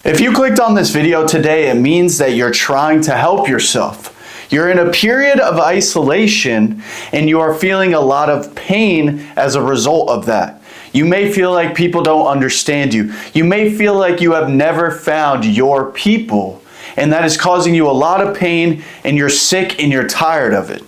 If you clicked on this video today, it means that you're trying to help yourself. You're in a period of isolation and you are feeling a lot of pain as a result of that. You may feel like people don't understand you. You may feel like you have never found your people, and that is causing you a lot of pain, and you're sick and you're tired of it.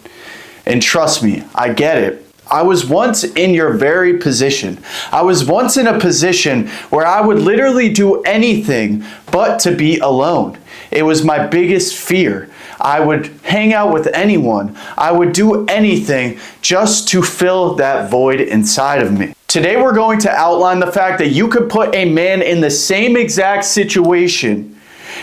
And trust me, I get it. I was once in your very position. I was once in a position where I would literally do anything but to be alone. It was my biggest fear. I would hang out with anyone. I would do anything just to fill that void inside of me. Today we're going to outline the fact that you could put a man in the same exact situation,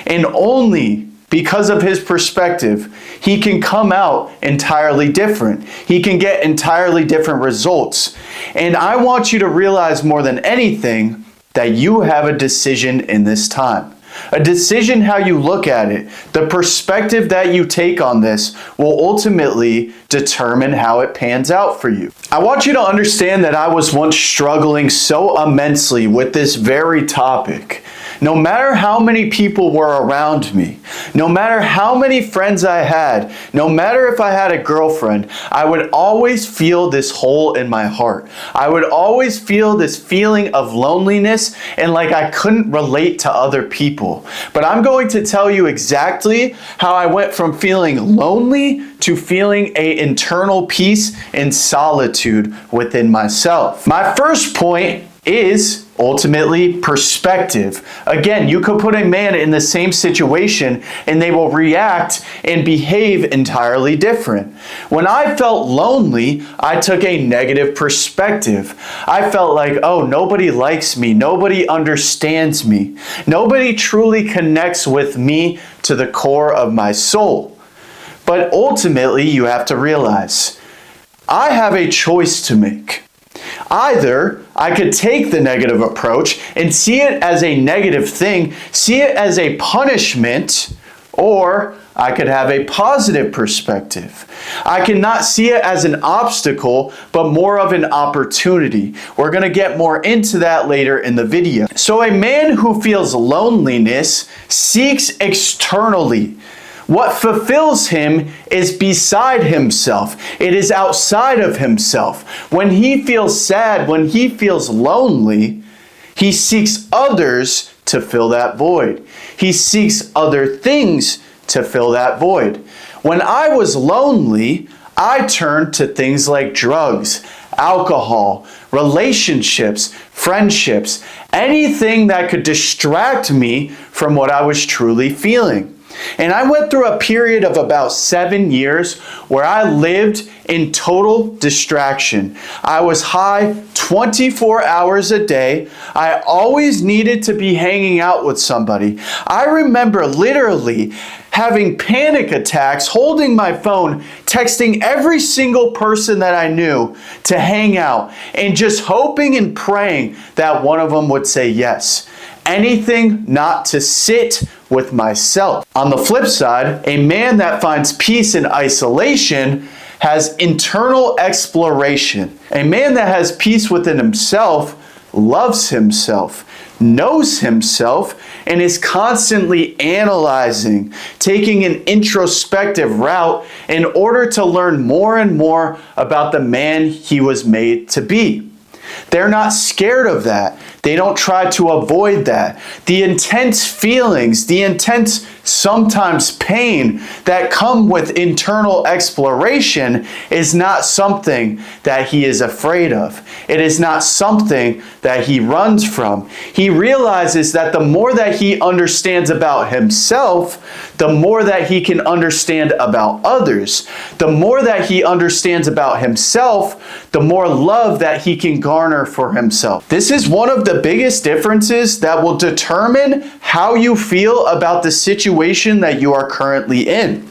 and only because of his perspective, he can come out entirely different. He can get entirely different results. And I want you to realize more than anything that you have a decision in this time. A decision how you look at it. The perspective that you take on this will ultimately determine how it pans out for you. I want you to understand that I was once struggling so immensely with this very topic. No matter how many people were around me, no matter how many friends I had, no matter if I had a girlfriend, I would always feel this hole in my heart. I would always feel this feeling of loneliness and like I couldn't relate to other people. But I'm going to tell you exactly how I went from feeling lonely to feeling an internal peace and solitude within myself. My first point is ultimately perspective. Again, you could put a man in the same situation and they will react and behave entirely different. When I felt lonely, I took a negative perspective. I felt like, oh, nobody likes me. Nobody understands me. Nobody truly connects with me to the core of my soul. But ultimately, you have to realize, I have a choice to make. Either I could take the negative approach and see it as a negative thing, see it as a punishment, or I could have a positive perspective. I cannot see it as an obstacle, but more of an opportunity. We're going to get more into that later in the video. So a man who feels loneliness seeks externally. What fulfills him is beside himself. It is outside of himself. When he feels sad, when he feels lonely, he seeks others to fill that void. He seeks other things to fill that void. When I was lonely, I turned to things like drugs, alcohol, relationships, friendships, anything that could distract me from what I was truly feeling. And I went through a period of about 7 years where I lived in total distraction. I was high 24 hours a day. I always needed to be hanging out with somebody. I remember literally having panic attacks, holding my phone, texting every single person that I knew to hang out, and just hoping and praying that one of them would say yes. Anything not to sit with myself. On the flip side, a man that finds peace in isolation has internal exploration. A man that has peace within himself loves himself, knows himself, and is constantly analyzing, taking an introspective route in order to learn more and more about the man he was made to be. They're not scared of that. They don't try to avoid that. The intense feelings, the intense sometimes pain that come with internal exploration is not something that he is afraid of. It is not something that he runs from. He realizes that the more that he understands about himself, the more that he can understand about others. The more that he understands about himself, the more love that he can garner for himself. This is one of the biggest differences that will determine how you feel about the situation that you are currently in.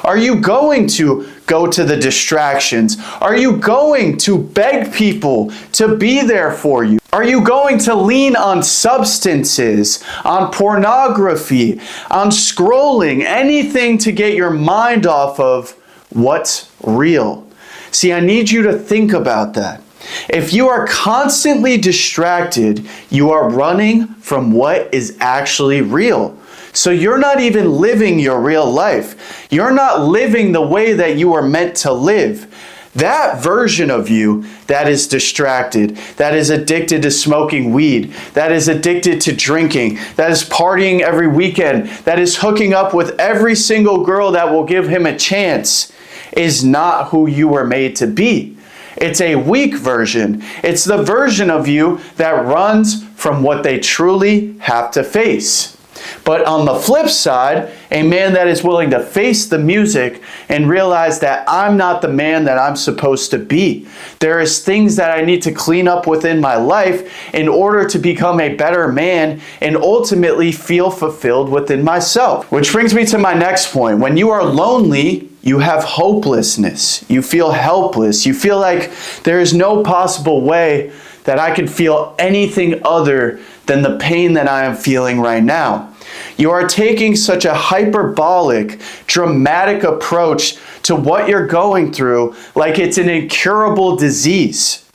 Are you going to go to the distractions? Are you going to beg people to be there for you? Are you going to lean on substances, on pornography, on scrolling, anything to get your mind off of what's real? See, I need you to think about that. If you are constantly distracted, you are running from what is actually real. So you're not even living your real life. You're not living the way that you are meant to live. That version of you that is distracted, that is addicted to smoking weed, that is addicted to drinking, that is partying every weekend, that is hooking up with every single girl that will give him a chance, is not who you were made to be. It's a weak version. It's the version of you that runs from what they truly have to face. But on the flip side, a man that is willing to face the music and realize that I'm not the man that I'm supposed to be. There is things that I need to clean up within my life in order to become a better man and ultimately feel fulfilled within myself. Which brings me to my next point. When you are lonely, you have hopelessness. You feel helpless. You feel like there is no possible way that I could feel anything other than the pain that I am feeling right now. You are taking such a hyperbolic, dramatic approach to what you're going through like it's an incurable disease.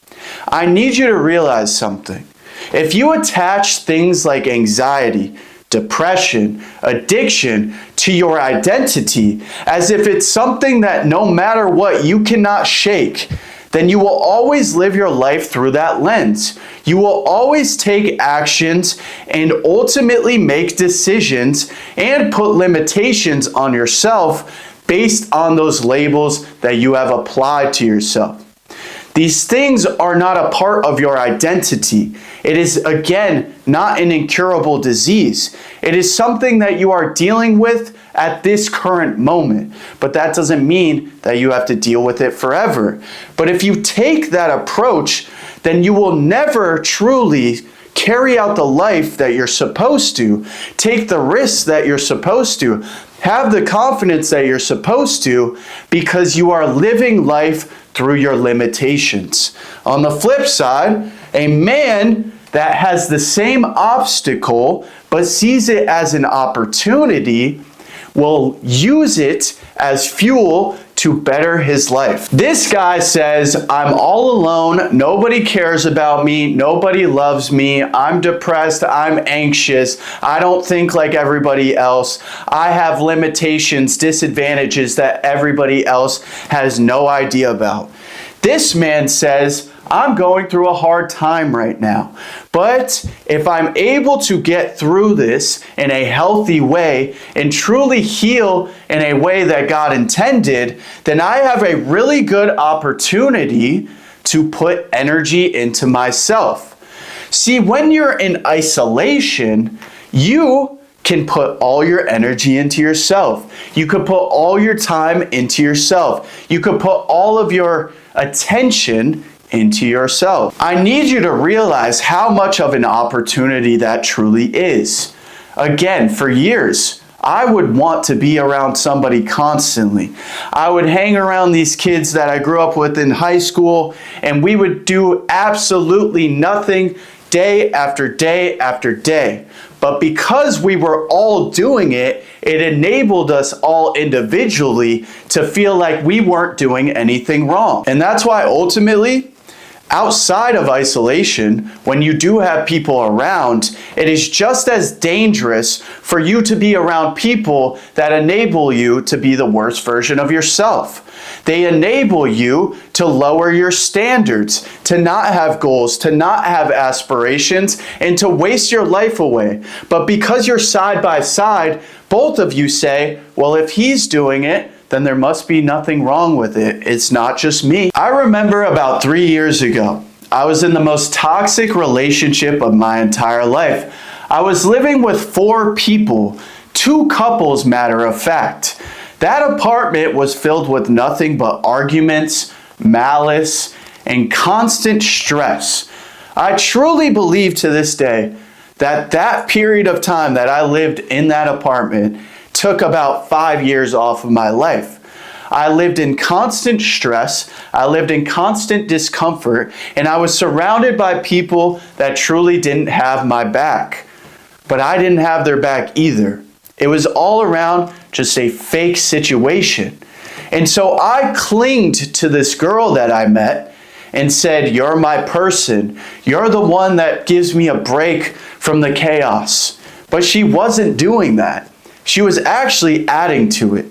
I need you to realize something. If you attach things like anxiety, depression, addiction to your identity as if it's something that no matter what you cannot shake, then you will always live your life through that lens. You will always take actions and ultimately make decisions and put limitations on yourself based on those labels that you have applied to yourself. These things are not a part of your identity. It is, again, not an incurable disease. It is something that you are dealing with at this current moment. But that doesn't mean that you have to deal with it forever. But if you take that approach, then you will never truly carry out the life that you're supposed to, take the risks that you're supposed to, have the confidence that you're supposed to, because you are living life through your limitations. On the flip side, a man that has the same obstacle but sees it as an opportunity will use it as fuel to better his life. This guy says, I'm all alone, nobody cares about me, nobody loves me, I'm depressed, I'm anxious, I don't think like everybody else, I have limitations, disadvantages that everybody else has no idea about. This man says, I'm going through a hard time right now. But if I'm able to get through this in a healthy way and truly heal in a way that God intended, then I have a really good opportunity to put energy into myself. See, when you're in isolation, you can put all your energy into yourself. You could put all your time into yourself. You could put all of your attention into yourself. I need you to realize how much of an opportunity that truly is. Again, for years, I would want to be around somebody constantly. I would hang around these kids that I grew up with in high school, and we would do absolutely nothing day after day after day. But because we were all doing it, it enabled us all individually to feel like we weren't doing anything wrong. And that's why ultimately, outside of isolation, when you do have people around, it is just as dangerous for you to be around people that enable you to be the worst version of yourself. They enable you to lower your standards, to not have goals, to not have aspirations, and to waste your life away. But because you're side by side, both of you say, well, if he's doing it, then there must be nothing wrong with it. It's not just me. I remember about 3 years ago, I was in the most toxic relationship of my entire life. I was living with 4 people, 2 couples, matter of fact. That apartment was filled with nothing but arguments, malice, and constant stress. I truly believe to this day that that period of time that I lived in that apartment took about 5 years off of my life. I lived in constant stress, I lived in constant discomfort, and I was surrounded by people that truly didn't have my back. But I didn't have their back either. It was all around just a fake situation. And so I clinged to this girl that I met, and said, "You're my person. You're the one that gives me a break from the chaos." But she wasn't doing that. She was actually adding to it,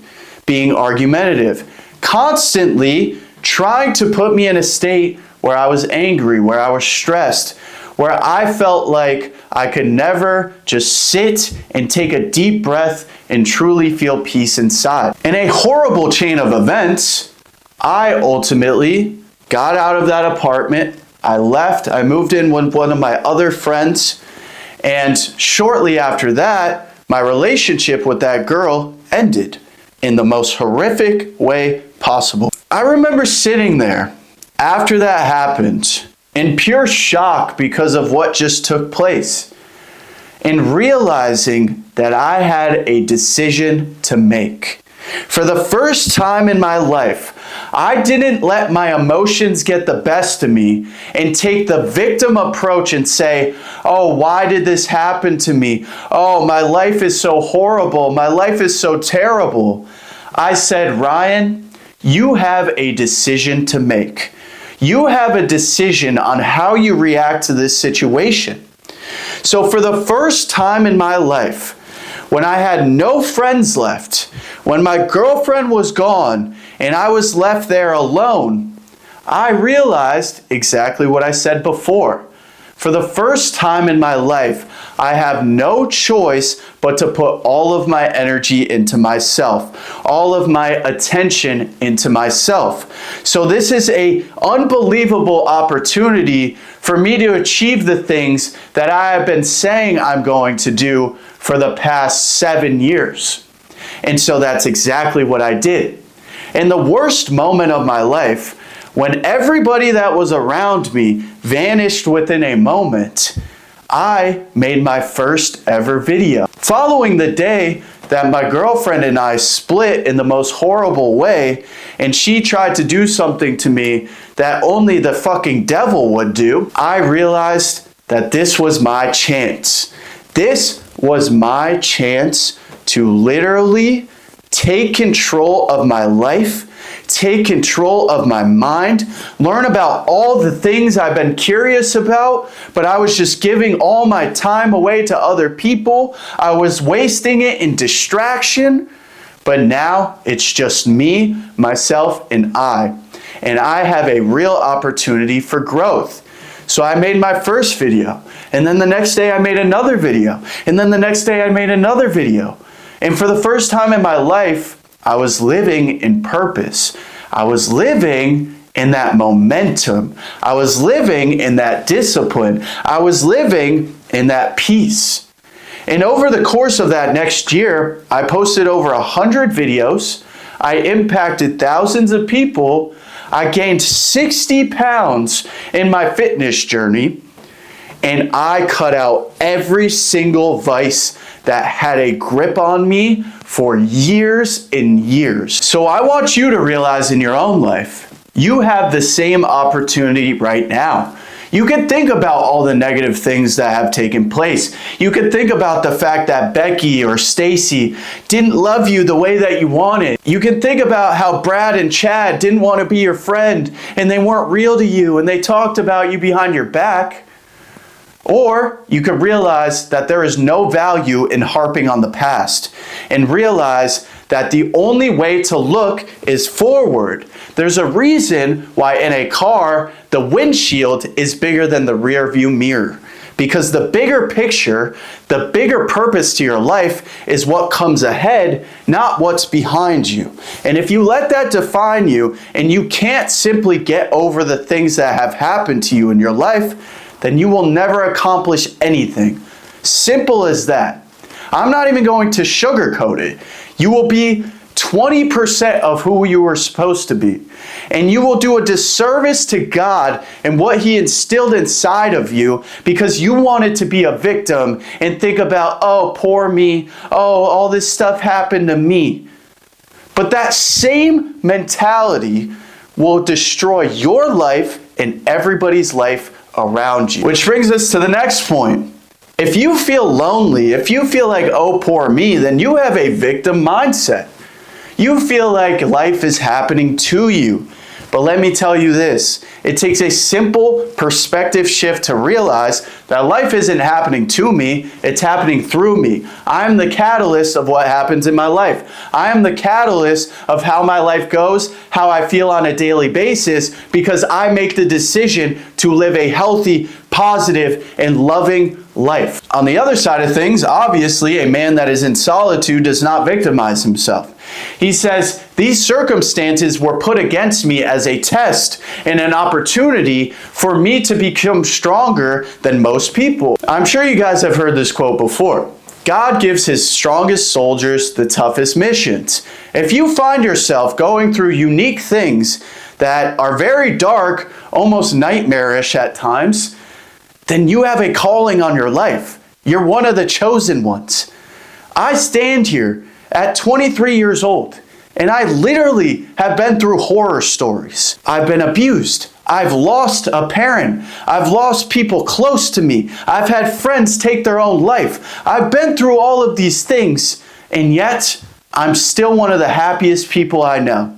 being argumentative, constantly trying to put me in a state where I was angry, where I was stressed, where I felt like I could never just sit and take a deep breath and truly feel peace inside. In a horrible chain of events, I ultimately got out of that apartment. I left. I moved in with one of my other friends. And shortly after that, my relationship with that girl ended in the most horrific way possible. I remember sitting there after that happened in pure shock because of what just took place, and realizing that I had a decision to make. For the first time in my life, I didn't let my emotions get the best of me and take the victim approach and say, "Oh, why did this happen to me? Oh, my life is so horrible. My life is so terrible." I said, "Ryan, you have a decision to make. You have a decision on how you react to this situation." So for the first time in my life, when I had no friends left, when my girlfriend was gone and I was left there alone, I realized exactly what I said before. For the first time in my life, I have no choice but to put all of my energy into myself, all of my attention into myself. So this is an unbelievable opportunity for me to achieve the things that I have been saying I'm going to do for the past 7 years. And so that's exactly what I did. In the worst moment of my life, when everybody that was around me vanished within a moment, I made my first ever video. Following the day that my girlfriend and I split in the most horrible way, and she tried to do something to me that only the fucking devil would do, I realized that this was my chance. This was my chance to literally take control of my life, take control of my mind, learn about all the things I've been curious about, but I was just giving all my time away to other people. I was wasting it in distraction, but now it's just me, myself, and I have a real opportunity for growth. So I made my first video, and then the next day I made another video, and then the next day I made another video. And for the first time in my life, I was living in purpose. I was living in that momentum. I was living in that discipline. I was living in that peace. And over the course of that next year, I posted over 100 videos. I impacted thousands of people. I gained 60 pounds in my fitness journey. And I cut out every single vice that had a grip on me for years and years. So I want you to realize in your own life, you have the same opportunity right now. You can think about all the negative things that have taken place. You can think about the fact that Becky or Stacy didn't love you the way that you wanted. You can think about how Brad and Chad didn't want to be your friend and they weren't real to you and they talked about you behind your back. Or you could realize that there is no value in harping on the past and realize that the only way to look is forward. There's a reason why in a car, the windshield is bigger than the rear view mirror. Because the bigger picture, the bigger purpose to your life is what comes ahead, not what's behind you. And if you let that define you and you can't simply get over the things that have happened to you in your life, then you will never accomplish anything. Simple as that. I'm not even going to sugarcoat it. You will be 20% of who you were supposed to be. And you will do a disservice to God and what He instilled inside of you because you wanted to be a victim and think about, oh, poor me. Oh, all this stuff happened to me. But that same mentality will destroy your life and everybody's life around you. Which brings us to the next point. If you feel lonely, if you feel like, oh, poor me, then you have a victim mindset. You feel like life is happening to you. But let me tell you this, it takes a simple perspective shift to realize that life isn't happening to me, it's happening through me. I'm the catalyst of what happens in my life. I am the catalyst of how my life goes, how I feel on a daily basis, because I make the decision to live a healthy, positive, and loving life. On the other side of things, obviously, a man that is in solitude does not victimize himself. He says, these circumstances were put against me as a test and an opportunity for me to become stronger than most people. I'm sure you guys have heard this quote before. God gives his strongest soldiers the toughest missions. If you find yourself going through unique things that are very dark, almost nightmarish at times, then you have a calling on your life. You're one of the chosen ones. I stand here at 23 years old, and I literally have been through horror stories. I've been abused. I've lost a parent. I've lost people close to me. I've had friends take their own life. I've been through all of these things, and yet I'm still one of the happiest people I know.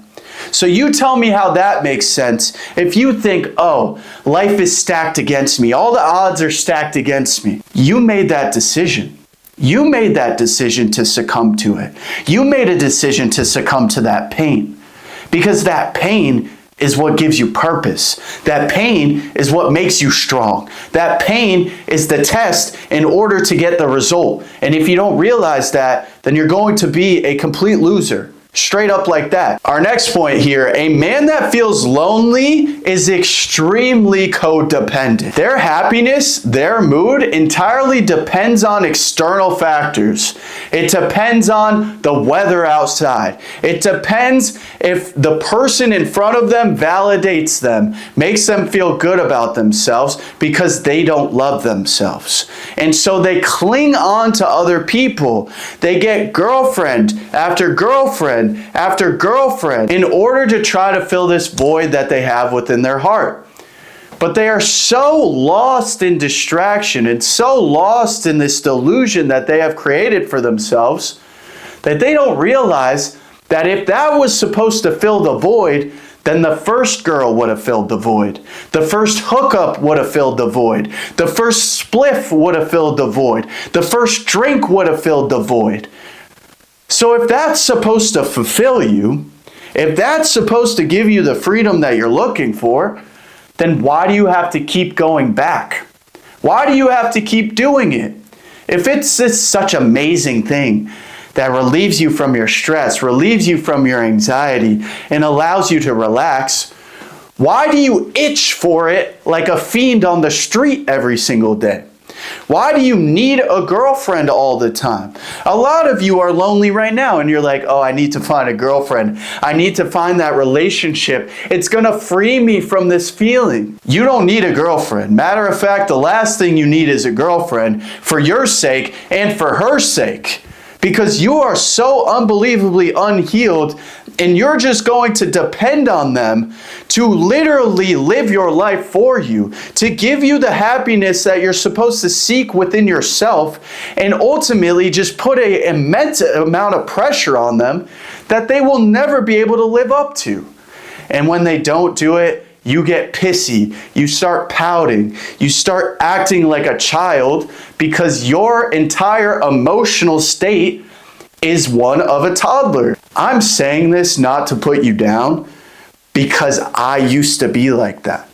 So you tell me how that makes sense if you think, oh, life is stacked against me. All the odds are stacked against me. You made that decision. You made that decision to succumb to it. You made a decision to succumb to that pain, because that pain is what gives you purpose. That pain is what makes you strong. That pain is the test in order to get the result. And if you don't realize that, then you're going to be a complete loser. Straight up like that. Our next point here, a man that feels lonely is extremely codependent. Their happiness, their mood entirely depends on external factors. It depends on the weather outside. It depends if the person in front of them validates them, makes them feel good about themselves, because they don't love themselves. And so they cling on to other people. They get girlfriend after girlfriend after girlfriend in order to try to fill this void that they have within their heart. But they are so lost in distraction and so lost in this delusion that they have created for themselves that they don't realize that if that was supposed to fill the void, then the first girl would have filled the void. The first hookup would have filled the void. The first spliff would have filled the void. The first drink would have filled the void. So if that's supposed to fulfill you, if that's supposed to give you the freedom that you're looking for, then why do you have to keep going back? Why do you have to keep doing it? If it's this such amazing thing that relieves you from your stress, relieves you from your anxiety, and allows you to relax, why do you itch for it like a fiend on the street every single day? Why do you need a girlfriend all the time? A lot of you are lonely right now and you're like, oh, I need to find a girlfriend. I need to find that relationship. It's going to free me from this feeling. You don't need a girlfriend. Matter of fact, the last thing you need is a girlfriend for your sake and for her sake. Because you are so unbelievably unhealed and you're just going to depend on them to literally live your life for you, to give you the happiness that you're supposed to seek within yourself, and ultimately just put an immense amount of pressure on them that they will never be able to live up to. And when they don't do it, you get pissy, you start pouting, you start acting like a child because your entire emotional state is one of a toddler. I'm saying this not to put you down because I used to be like that.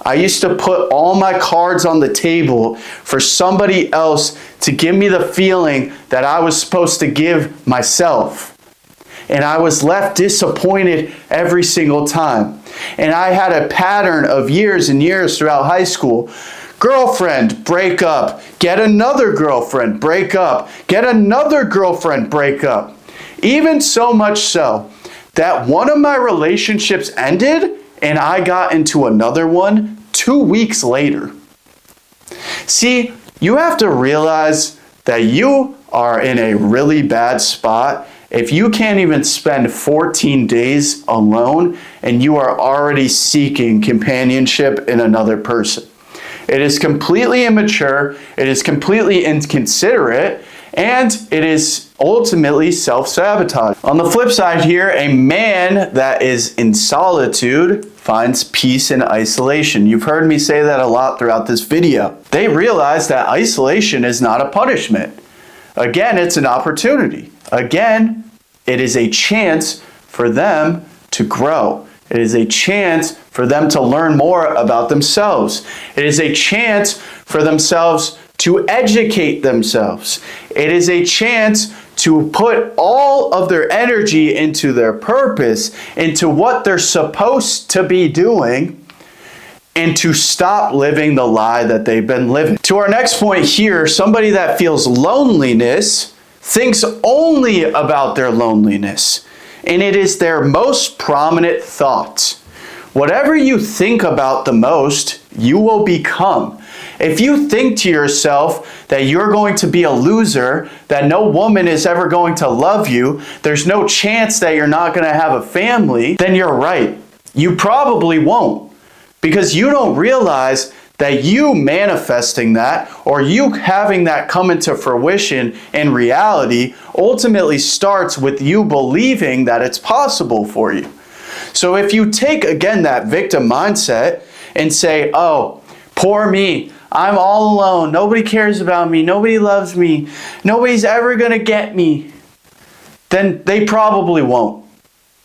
I used to put all my cards on the table for somebody else to give me the feeling that I was supposed to give myself. And I was left disappointed every single time. And I had a pattern of years and years throughout high school. Girlfriend, break up. Get another girlfriend, break up. Get another girlfriend, break up. Even so much so that one of my relationships ended and I got into another one 2 weeks later. See, you have to realize that you are in a really bad spot if you can't even spend 14 days alone and you are already seeking companionship in another person. It is completely immature, it is completely inconsiderate, and it is ultimately self-sabotage. On the flip side here, a man that is in solitude finds peace in isolation. You've heard me say that a lot throughout this video. They realize that isolation is not a punishment. Again, it's an opportunity. Again, it is a chance for them to grow. It is a chance for them to learn more about themselves. It is a chance for themselves to educate themselves. It is a chance to put all of their energy into their purpose, into what they're supposed to be doing, and to stop living the lie that they've been living. To our next point here, somebody that feels loneliness thinks only about their loneliness, and it is their most prominent thought. Whatever you think about the most, you will become. If you think to yourself that you're going to be a loser, that no woman is ever going to love you, there's no chance that you're not going to have a family, then you're right. You probably won't, because you don't realize that you manifesting that, or you having that come into fruition in reality, ultimately starts with you believing that it's possible for you. So if you take, again, that victim mindset and say, oh, poor me, I'm all alone, nobody cares about me, nobody loves me, nobody's ever going to get me, then they probably won't.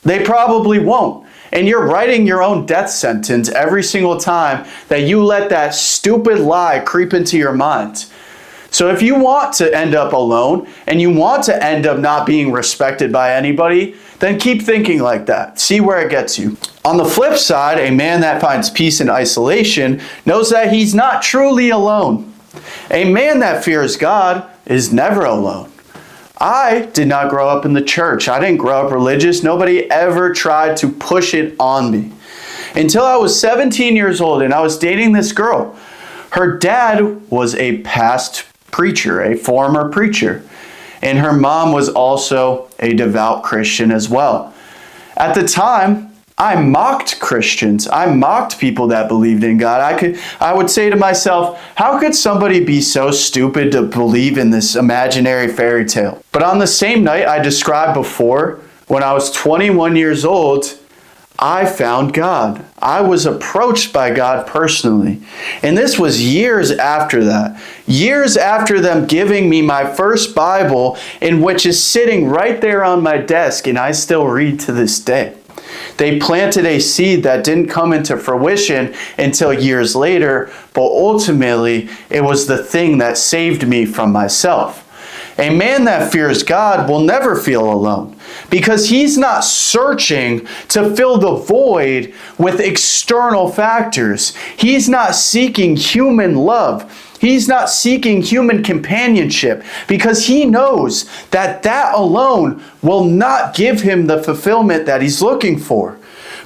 They probably won't. And you're writing your own death sentence every single time that you let that stupid lie creep into your mind. So if you want to end up alone and you want to end up not being respected by anybody, then keep thinking like that. See where it gets you. On the flip side, a man that finds peace in isolation knows that he's not truly alone. A man that fears God is never alone. I did not grow up in the church. I didn't grow up religious. Nobody ever tried to push it on me. Until I was 17 years old and I was dating this girl. Her dad was a past preacher, a former preacher. And her mom was also a devout Christian as well. At the time, I mocked Christians. I mocked people that believed in God. I would say to myself, how could somebody be so stupid to believe in this imaginary fairy tale? But on the same night I described before, when I was 21 years old, I found God. I was approached by God personally. And this was years after that. Years after them giving me my first Bible, in which is sitting right there on my desk, and I still read to this day. They planted a seed that didn't come into fruition until years later, but ultimately it was the thing that saved me from myself. A man that fears God will never feel alone, because he's not searching to fill the void with external factors. He's not seeking human love. He's not seeking human companionship, because he knows that that alone will not give him the fulfillment that he's looking for.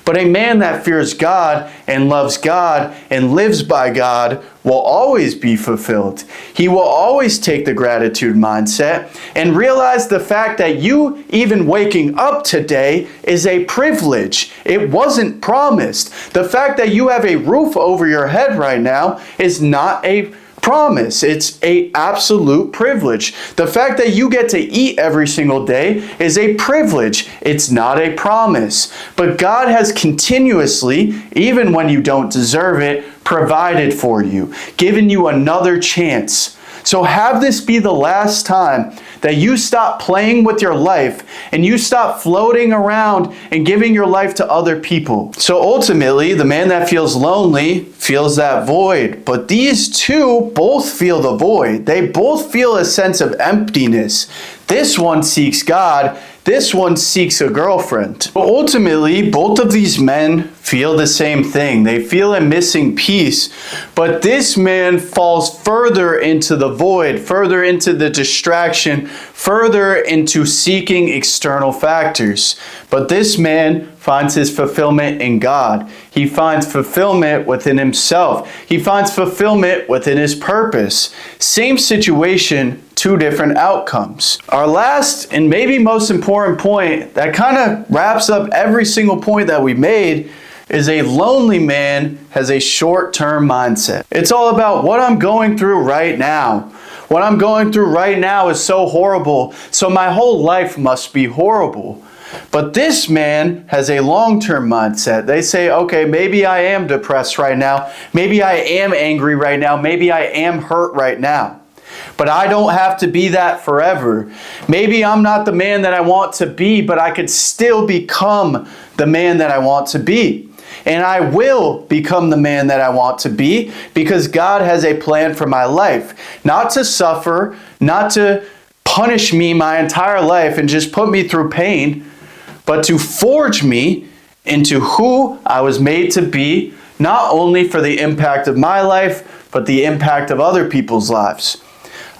But a man that fears God and loves God and lives by God will always be fulfilled. He will always take the gratitude mindset and realize the fact that you even waking up today is a privilege. It wasn't promised. The fact that you have a roof over your head right now is not a promise. It's an absolute privilege. The fact that you get to eat every single day is a privilege. It's not a promise. But God has continuously, even when you don't deserve it, provided for you, given you another chance. So have this be the last time that you stop playing with your life and you stop floating around and giving your life to other people. So ultimately, the man that feels lonely feels that void. But these two both feel the void. They both feel a sense of emptiness. This one seeks God. This one seeks a girlfriend. But ultimately, both of these men feel the same thing. They feel a missing piece. But this man falls further into the void, further into the distraction, further into seeking external factors. But this man finds his fulfillment in God. He finds fulfillment within himself. He finds fulfillment within his purpose. Same situation, two different outcomes. Our last and maybe most important point that kind of wraps up every single point that we made is a lonely man has a short-term mindset. It's all about what I'm going through right now. What I'm going through right now is so horrible, so my whole life must be horrible. But this man has a long-term mindset. They say, okay, maybe I am depressed right now. Maybe I am angry right now. Maybe I am hurt right now. But I don't have to be that forever. Maybe I'm not the man that I want to be, but I could still become the man that I want to be. And I will become the man that I want to be because God has a plan for my life. Not to suffer, not to punish me my entire life and just put me through pain, but to forge me into who I was made to be, not only for the impact of my life, but the impact of other people's lives.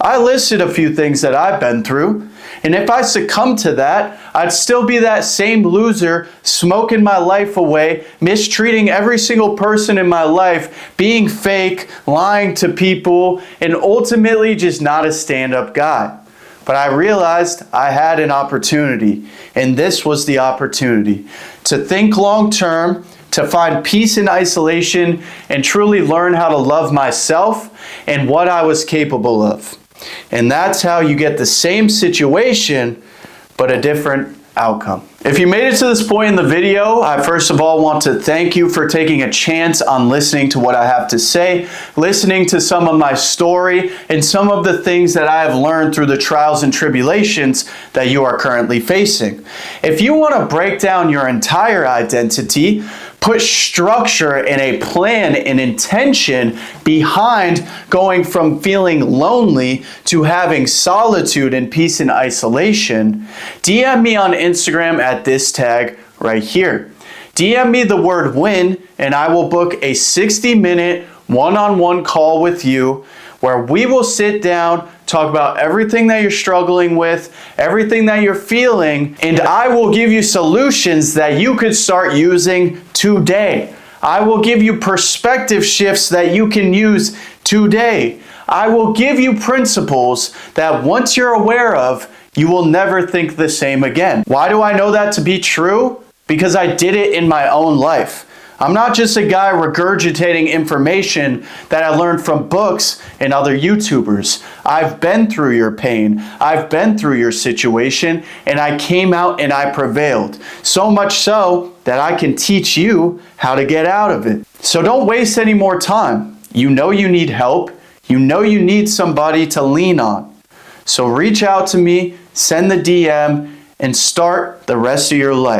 I listed a few things that I've been through, and if I succumb to that, I'd still be that same loser, smoking my life away, mistreating every single person in my life, being fake, lying to people, and ultimately just not a stand-up guy. But I realized I had an opportunity, and this was the opportunity to think long-term, to find peace in isolation, and truly learn how to love myself and what I was capable of. And that's how you get the same situation, but a different outcome. If you made it to this point in the video, I first of all want to thank you for taking a chance on listening to what I have to say, listening to some of my story, and some of the things that I have learned through the trials and tribulations that you are currently facing. If you want to break down your entire identity, put structure and a plan and intention behind going from feeling lonely to having solitude and peace in isolation, DM me on Instagram at this tag right here. DM me the word win and I will book a 60-minute one-on-one call with you where we will sit down, talk about everything that you're struggling with, everything that you're feeling, and I will give you solutions that you could start using today. I will give you perspective shifts that you can use today. I will give you principles that once you're aware of, you will never think the same again. Why do I know that to be true? Because I did it in my own life. I'm not just a guy regurgitating information that I learned from books and other YouTubers. I've been through your pain. I've been through your situation, and I came out and I prevailed. So much so that I can teach you how to get out of it. So don't waste any more time. You know you need help. You know you need somebody to lean on. So reach out to me, send the DM, and start the rest of your life.